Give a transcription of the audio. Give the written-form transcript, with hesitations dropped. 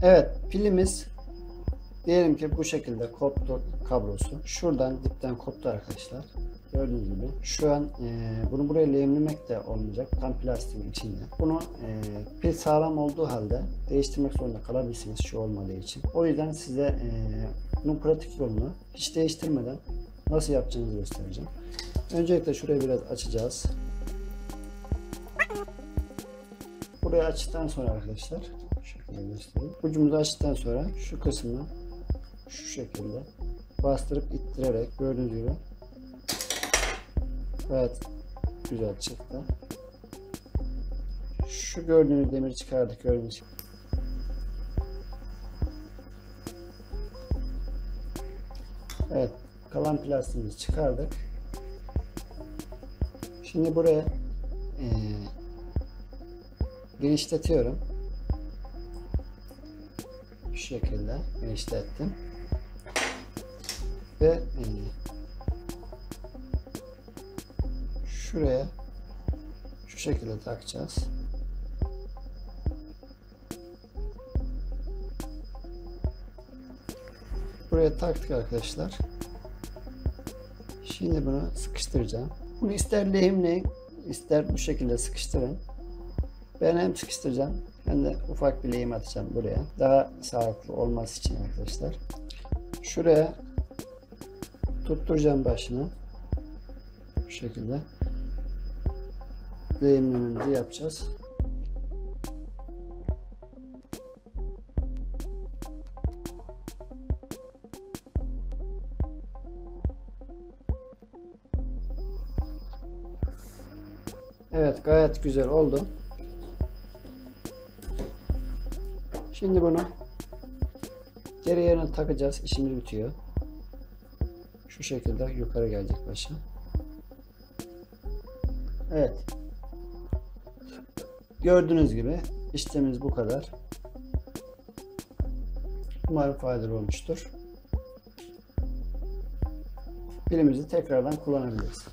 Evet, pilimiz diyelim ki bu şekilde koptu kablosu. Şuradan dipten koptu arkadaşlar. Gördüğünüz gibi. Şu an bunu buraya lehimlemek de olmayacak. Tam plastiğin içinde. Bunu pil sağlam olduğu halde değiştirmek zorunda kalabilirsiniz şu olmadığı için. O yüzden size bunun pratik yolunu hiç değiştirmeden nasıl yapacağınızı göstereceğim. Öncelikle şurayı biraz açacağız. Burayı açtıktan sonra arkadaşlar şu şekilde göstereyim. Ucumuzu açtıktan sonra şu kısmı şu şekilde bastırıp ittirerek gördüğünüz gibi gayet güzel çıktı. Şu gördüğünüz demiri çıkardık, gördüğünüz gibi. Evet, kalan plastiğimizi çıkardık. Şimdi buraya genişletiyorum. Şu şekilde genişlettim. Ve şuraya şu şekilde takacağız. Buraya taktık arkadaşlar. Şimdi bunu sıkıştıracağım. Bunu ister lehimleyin, ister bu şekilde sıkıştırın. Ben hem sıkıştıracağım hem de ufak bir lehim atacağım buraya. Daha sağlıklı olması için arkadaşlar. Şuraya tutturacağım başını. Bu şekilde lehimlememizi yapacağız. Evet, gayet güzel oldu. Şimdi bunu geri yerine takacağız. İşimiz bitiyor. Şu şekilde yukarı gelecek başı. Evet. Gördüğünüz gibi işlemimiz bu kadar. Umarım faydalı olmuştur. Pilimizi tekrardan kullanabiliriz.